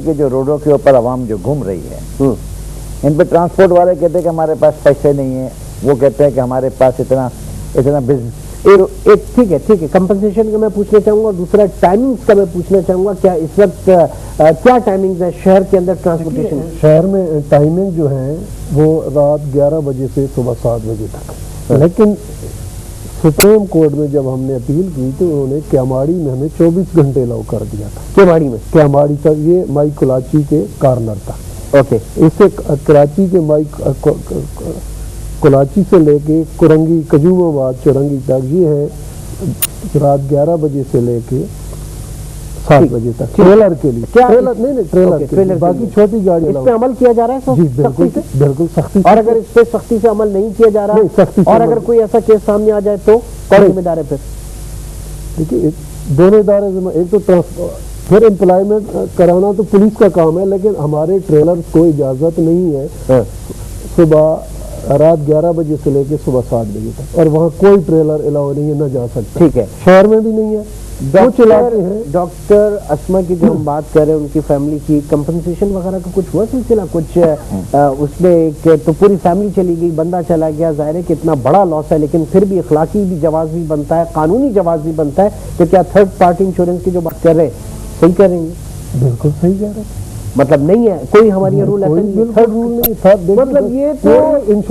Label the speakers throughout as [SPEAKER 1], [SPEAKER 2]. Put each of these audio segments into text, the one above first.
[SPEAKER 1] کہ جو روڈوں کے اوپر عوام جو گھوم رہی ہے ان پہ ٹرانسپورٹ والے کہتے ہیں کہ ہمارے پاس پیسے نہیں ہیں، وہ کہتے ہیں کہ ہمارے پاس اتنا بزنس۔
[SPEAKER 2] ٹھیک ہے کمپنسیشن کا میں پوچھنا چاہوں گا، دوسرا ٹائمنگز کا میں پوچھنا چاہوں گا، کیا اس وقت کیا ٹائمنگز ہے شہر کے اندر ٹرانسپورٹیشن؟
[SPEAKER 3] شہر میں ٹائمنگ جو ہے وہ رات 11 بجے سے صبح 7 بجے تک، لیکن سپریم کورٹ میں جب ہم نے اپیل کی تو انہوں نے کیاماڑی میں ہمیں 24 گھنٹے الاؤ کر دیا تھا۔ کیاماڑی تک، یہ مائی کلاچی کے کارنر تک،
[SPEAKER 2] اوکے،
[SPEAKER 3] اس سے کراچی کے مائی کلاچی سے لے کے کرنگی کجوم آباد چورنگی تک یہ ہے رات 11 بجے سے لے کے 7 بجے تک ٹریلر کے لیے، ٹریلر باقی چھوٹی گاڑی
[SPEAKER 2] اس پہ عمل کیا جا رہا ہے؟
[SPEAKER 3] جی بالکل سختی،
[SPEAKER 2] اور اگر اس پہ سختی سے عمل نہیں کیا جا رہا اور اگر کوئی ایسا کیس سامنے آ جائے تو کون ذمہ دار ہے؟ پھر
[SPEAKER 3] دیکھیے دونوں ادارے، ایک تو پھر امپلائمنٹ کرانا تو پولیس کا کام ہے، لیکن ہمارے ٹریلر کو اجازت نہیں ہے صبح رات 11 بجے سے لے کے صبح 7 بجے تک، اور وہاں کوئی ٹریلر الاؤ نہیں ہے، نہ جا سکتا۔
[SPEAKER 2] ٹھیک ہے،
[SPEAKER 3] شہر میں بھی نہیں ہے۔
[SPEAKER 2] ڈاکٹر اسما کی جو ہم بات کر رہے ہیں ان کی فیملی کی کمپنسیشن وغیرہ کا کچھ ہوا سلسلہ؟ کچھ اس میں ایک تو پوری فیملی چلی گئی، بندہ چلا گیا، ظاہر ہے کہ اتنا بڑا لاس ہے، لیکن پھر بھی اخلاقی بھی جواز بھی بنتا ہے، قانونی جواز بھی بنتا ہے، تو کیا تھرڈ پارٹی انشورنس کی جو بات کر رہے ہیں صحیح کر رہے ہیں؟
[SPEAKER 3] بالکل صحیح کہہ رہے ہیں،
[SPEAKER 2] مطلب نہیں ہے کوئی ہماری رول ایسا نہیں،
[SPEAKER 3] تھرڈ رول نہیں،
[SPEAKER 2] مطلب یہ تو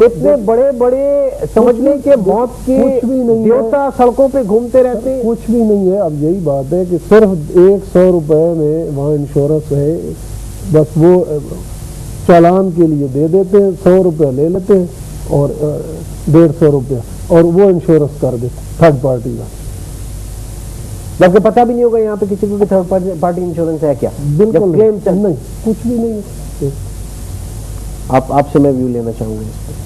[SPEAKER 2] اتنے بڑے بڑے سمجھ لیں کہ موت کے دیوتا سڑکوں پہ گھومتے رہتے ہیں،
[SPEAKER 3] کچھ بھی نہیں ہے۔ اب یہی بات ہے کہ صرف 100 روپے میں وہاں انشورنس ہے، بس وہ چالان کے لیے دے دیتے ہیں، 100 روپے لے لیتے ہیں اور 150 روپے اور وہ انشورنس کر دیتے تھرڈ پارٹی کا،
[SPEAKER 2] بلکہ پتہ بھی نہیں ہوگا یہاں پہ کسی کو کہ تھرڈ پارٹی انشورنس ہے کیا؟
[SPEAKER 3] بالکل نہیں، کچھ بھی نہیں ہے۔
[SPEAKER 2] آپ سے میں ویو لینا چاہوں گا اس پہ۔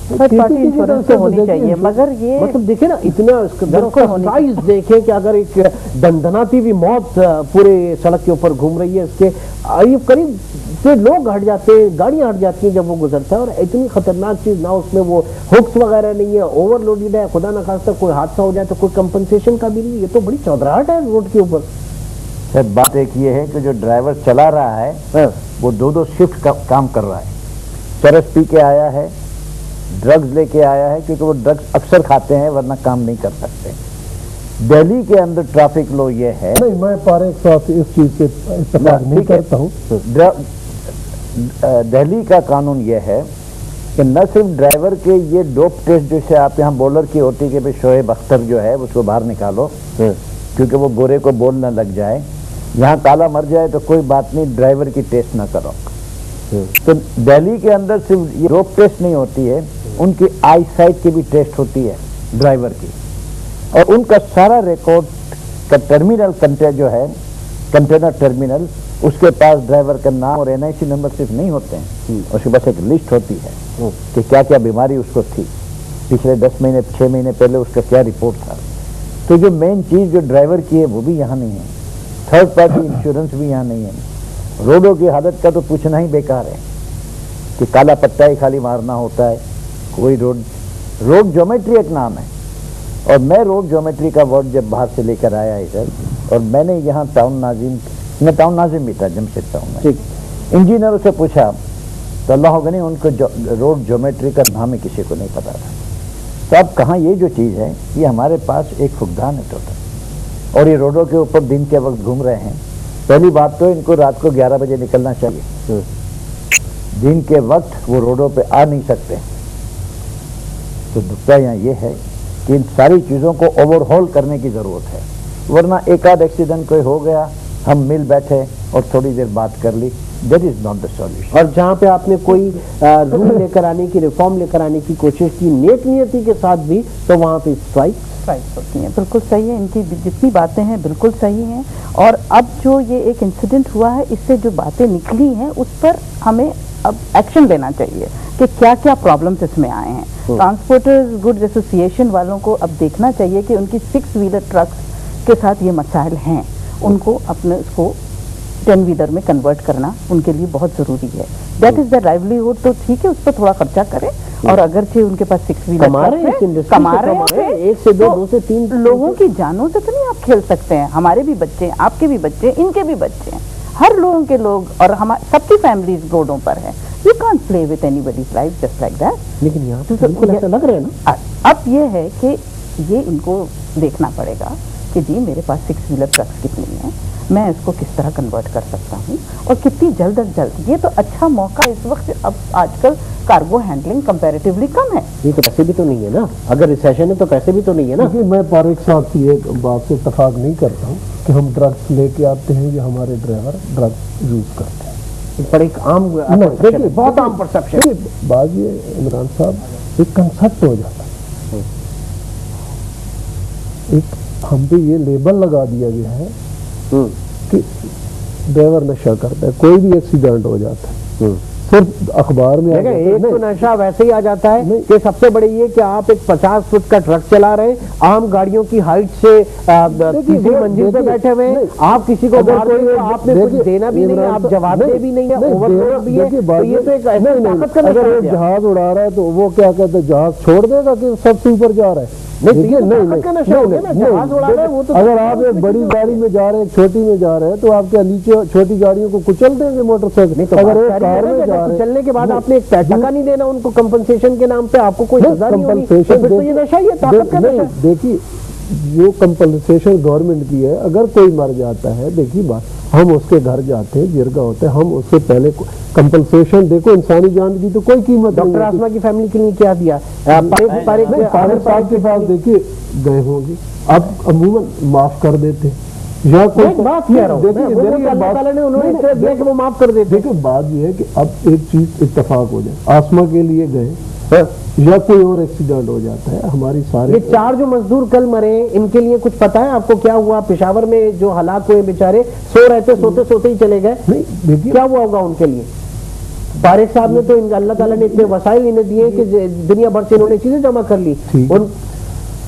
[SPEAKER 4] تھرڈ پارٹی انشورنس تو ہونی چاہیے، مگر یہ
[SPEAKER 2] مطلب دیکھیں نا اتنا سائز دیکھیں کہ اگر ایک دندناتی ہوئی موت پورے سڑک کے اوپر گھوم رہی ہے، اس کے قریب سے لوگ ہٹ جاتے ہیں، گاڑیاں ہٹ جاتی ہیں جب وہ گزرتا ہے، اور اتنی خطرناک چیز نہ اس میں وہ ہکس وغیرہ نہیں ہے، اوور لوڈیڈ ہے، خدا نہ خواستہ کوئی حادثہ ہو جائے تو کوئی کمپنسیشن کا بھی نہیں، یہ تو بڑی چودراہٹ ہے روڈ کے اوپر۔
[SPEAKER 1] سر بات ایک یہ ہے کہ جو ڈرائیور چلا رہا ہے وہ دو شفٹ کام کر رہا ہے، چرس پی کے آیا ہے، ڈرگز لے کے آیا ہے، کیونکہ وہ ڈرگز اکثر کھاتے ہیں ورنہ کام نہیں کر سکتے۔ دہلی کے اندر ٹریفک لو یہ ہے،
[SPEAKER 3] نہیں میں طارق صاحب سے اس چیز سے اتفاق نہیں کرتا ہوں۔
[SPEAKER 1] دہلی کا قانون یہ ہے کہ نہ صرف ڈرائیور کے یہ ڈوپ ٹیسٹ جیسے آپ یہاں بولر کی ہوتی کہ شعیب اختر جو ہے اس کو باہر نکالو کیونکہ وہ گورے کو بول نہ لگ جائے، یہاں کالا مر جائے تو کوئی بات نہیں، ڈرائیور کی ٹیسٹ نہ کرو۔ تو دہلی کے اندر صرف یہ ڈوپ ٹیسٹ نہیں ہوتی ہے، ان کی آئی سائٹ کی بھی ٹیسٹ ہوتی ہے ڈرائیور کی، اور ان کا سارا ریکارڈ کا ٹرمینل جو ہے کنٹینر ٹرمینل، اس کے پاس ڈرائیور کا نام اور NIC نمبر صرف نہیں ہوتے ہیں، اس کے پاس ایک لسٹ ہوتی ہے کہ کیا کیا بیماری اس کو تھی، پچھلے 10 مہینے 6 مہینے پہلے اس کا کیا رپورٹ تھا۔ تو جو مین چیز جو ڈرائیور کی ہے وہ بھی یہاں نہیں ہے، تھرڈ پارٹی انشورنس بھی یہاں نہیں ہے۔ روڈوں کی حالت کا تو پوچھنا ہی بیکار ہے کہ کالا پٹا ہی خالی مارنا ہوتا ہے، کوئی روڈ جیومیٹری ایک نام ہے، اور میں روڈ جیومیٹری کا ورڈ جب باہر سے لے کر آیا ادھر، اور میں نے یہاں ٹاؤن ناظم بھی تھا جمشید ٹاؤن میں، انجینئروں سے پوچھا تو اللہ ہوگا نہیں ان کو روڈ جیومیٹری کا نام ہی کسی کو نہیں پتا تھا۔ تو اب کہاں یہ جو چیز ہے یہ ہمارے پاس ایک فقدان ہے ٹوٹل، اور یہ روڈوں کے اوپر دن کے وقت گھوم رہے ہیں۔ پہلی بات تو ان کو رات کو 11 بجے نکلنا چاہیے، دن کے وقت وہ روڈوں پہ آ نہیں سکتے۔ تو نقطہ یہاں یہ ہے کہ ان ساری چیزوں کو اوور ہول کرنے کی ضرورت ہے، ورنہ ایک آدھ ایکسیڈنٹ کوئی ہو گیا، ہم مل بیٹھے اور تھوڑی دیر بات کر لی، that is not the solution.
[SPEAKER 2] اور جہاں پہ آپ نے کوئی رول لے کر آنے کی، ریفارم لے کر آنے کی کوشش کی نیک نیتی کے ساتھ بھی، تو وہاں پہ اسٹرائک
[SPEAKER 4] ہوتی ہیں۔ بالکل صحیح ہے، ان کی جتنی باتیں ہیں بالکل صحیح ہیں، اور اب جو یہ ایک انسیڈنٹ ہوا ہے اس سے جو باتیں نکلی ہیں اس پر ہمیں اب ایکشن لینا چاہیے کہ کیا کیا پرابلمس اس میں آئے ہیں۔ ٹرانسپورٹرز گڈ ایسوسیشن والوں کو اب دیکھنا چاہیے کہ ان کی 6 ویلر ٹرکس کے ساتھ یہ مسائل ہیں، ان کو اپنے اس کو 10 ویلر میں کنورٹ کرنا ان کے لیے بہت ضروری ہے۔ دیٹ از دا لائیولیہڈ، تو ٹھیک ہے اس پر تھوڑا خرچہ کریں، اور اگرچہ ان کے پاس 6 ویلر کما رہے ہیں،
[SPEAKER 2] 1 سے 2 2 سے 3
[SPEAKER 4] لوگوں کی جانوں سے تو نہیں آپ کھیل سکتے ہیں، ہمارے بھی بچے ہیں، آپ کے بھی بچے ہیں، ان کے بھی بچے ہیں۔ ہر لوگوں کے لوگ اور ہمارے سب کی فیملیز روڈوں پر ہیں. You can't play with any bodies life just like that.
[SPEAKER 2] لیکن یہاں پہ بالکل ایسا لگ رہا ہے نا.
[SPEAKER 4] اب یہ ہے کہ یہ ان کو دیکھنا پڑے گا کہ جی میرے پاس 6 ویلر ٹرکس کتنی ہیں, میں اس کو کس طرح کنورٹ کر سکتا ہوں اور کتنی جلد از جلد. یہ تو اچھا موقع اس وقت, اب آج کل کارگو ہینڈلنگ کمپیریٹیولی کم ہے.
[SPEAKER 2] یہ تو پیسے بھی تو نہیں ہے نا, اگر ریسیشن ہے تو پیسے بھی تو نہیں ہے نا.
[SPEAKER 3] دیکھیے میں طارق صاحب کی ایک بات سے اتفاق نہیں کرتا ہوں کہ ہم ڈرگس لے کے آتے ہیں یا ہمارے ڈرائیور ڈرگس یوز کرتے ہیں.
[SPEAKER 2] پر ایک عام بہت عام پرسپشن.
[SPEAKER 3] بعض یہ عمران صاحب ایک کنسپٹ ہو جاتا ہے, ایک ہم پہ یہ لیبل لگا دیا گیا ہے کہ ڈرائیور نشہ کرتا ہے, کوئی بھی ایکسیڈنٹ ہو جاتا ہے صرف اخبار میں.
[SPEAKER 2] ایک تو نشہ ویسے ہی آ جاتا ہے کہ سب سے بڑی یہ کہ آپ ایک 50 فٹ کا ٹرک چلا رہے ہیں, عام گاڑیوں کی ہائٹ سے تیسری منزل پہ بیٹھے ہوئے ہیں, آپ کسی کو آپ نے کچھ دینا بھی نہیں ہے, آپ جواب دے بھی نہیں ہے, اوور لوڈ بھی ہے. یہ تو ایک ایسی طاقت کا نشہ ہے.
[SPEAKER 3] جہاز اڑا رہا ہے تو وہ کیا کہتے ہیں, جہاز چھوڑ دے گا کہ سب سے اوپر جا رہا ہے. اگر آپ ایک بڑی گاڑی میں جا رہے ہیں, چھوٹی میں جا رہے ہیں, تو آپ کیا نیچے چھوٹی گاڑیوں کو کچل دیں گے موٹر سائیکل؟ اگر ایک کار میں جا رہے ہیں,
[SPEAKER 2] چلنے کے بعد آپ نے ایک پیسہ کا نہیں دینا ان کو کمپنسیشن کے نام پہ, آپ کو کوئی سزا نہیں ہوگی, تو یہ نشہ, یہ طاقت کا نشہ.
[SPEAKER 3] دیکھیے جو کمپنسیشن گورنمنٹ کی ہے, اگر کوئی مر جاتا ہے, دیکھیے بات, ہم اس کے گھر جاتے ہیں, جرگا ہوتا ہے, ہم اس سے پہلے کمپنسیشن, دیکھو انسانی جان کی تو کوئی قیمت.
[SPEAKER 2] ڈاکٹر آسما کی فیملی کے لیے کیا دیا؟
[SPEAKER 3] طارق صاحب کے پاس دیکھیے گئے ہوں گے, اب عموماً معاف کر دیتے یا کوئی
[SPEAKER 2] بات کیا رہا ہوں, اللہ تعالیٰ نے انہوں نے دیا کہ وہ معاف کر دیتے.
[SPEAKER 3] دیکھیں بات یہ ہے کہ اب ایک چیز اتفاق ہو جائے, آسما کے لیے گئے یا کوئی اور ایکسیڈنٹ ہو جاتا ہے, ہماری سارے
[SPEAKER 2] یہ 4 جو مزدور کل مرے, ان کے لیے کچھ پتا ہے آپ کو کیا ہوا؟ پشاور میں جو ہلاک ہوئے بیچارے, سو رہے تھے, سوتے سوتے ہی چلے گئے, کیا ہوا ہوگا ان کے لیے؟ طارق صاحب نے تو اللہ تعالیٰ نے اتنے وسائل انہیں دیے کہ دنیا بھر سے انہوں نے چیزیں جمع کر لی.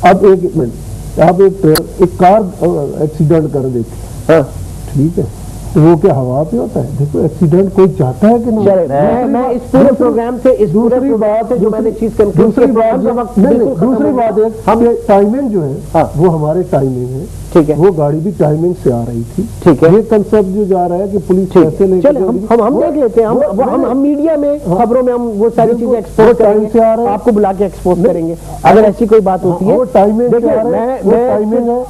[SPEAKER 3] اب ایک منٹ, آپ ایک کار ایکسیڈنٹ کر دیتی, ٹھیک ہے, تو وہ کیا ہوا پہ ہوتا ہے؟ دیکھو ایکسیڈنٹ کوئی چاہتا ہے کہ نہیں.
[SPEAKER 2] میں اس پورے پروگرام سے دوسری بات ہے جو میں نے چیز
[SPEAKER 3] دوسری بات ہے, ہم ٹائمنگ جو ہے وہ ہمارے ٹائمنگ ہے,
[SPEAKER 2] ٹھیک ہے,
[SPEAKER 3] وہ گاڑی بھی ٹائمنگ سے آ رہی تھی,
[SPEAKER 2] ٹھیک ہے.
[SPEAKER 3] یہ کنسپٹ جو جا رہا ہے کہ پولیس کیسے لے کے,
[SPEAKER 2] ہم دیکھ لیتے ہیں, ہم میڈیا میں خبروں میں ہم وہ ساری چیزیں ایکسپوز کریں گے, آپ کو بلا کے ایکسپوز کریں گے اگر ایسی کوئی بات ہوتی ہے.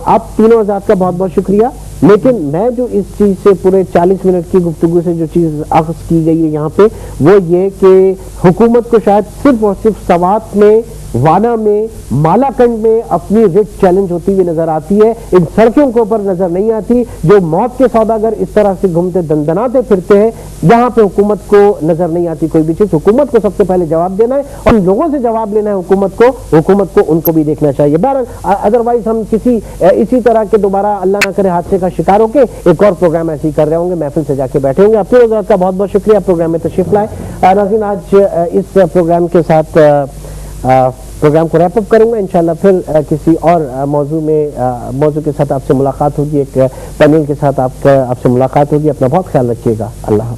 [SPEAKER 2] آپ تینوں حضرات کا بہت بہت شکریہ. لیکن میں جو اس چیز سے پورے 40 منٹ کی گفتگو سے جو چیز اخذ کی گئی ہے یہاں پہ, وہ یہ کہ حکومت کو شاید صرف اور صرف سوات میں, وانا میں, مالا کنڈ میں اپنی رٹ چیلنج ہوتی ہوئی نظر آتی ہے, ان سڑکوں کے اوپر نظر نہیں آتی. جو موت کے سوداگر اس طرح سے گھومتے دندناتے پھرتے ہیں, یہاں پہ حکومت کو نظر نہیں آتی کوئی بھی چیز. حکومت کو سب سے پہلے جواب دینا ہے, اور ان لوگوں سے جواب لینا ہے حکومت کو ان کو بھی دیکھنا چاہیے. بہرحال ادروائز ہم اسی طرح کے دوبارہ اللہ نہ کرے حادثے کا شکار ہو کے ایک اور پروگرام ایسے ہی کر رہے ہوں گے, محفل سے جا کے بیٹھے ہوں گے. اپنے حضرات کا بہت بہت شکریہ پروگرام میں تشریف لائے. ناظرین آج اس پروگرام کے ساتھ پروگرام کو ریپ اپ کروں گا. انشاءاللہ پھر کسی اور موضوع کے ساتھ آپ سے ملاقات ہوگی, ایک پینل کے ساتھ آپ سے ملاقات ہوگی. اپنا بہت خیال رکھیے گا. اللہ حافظ.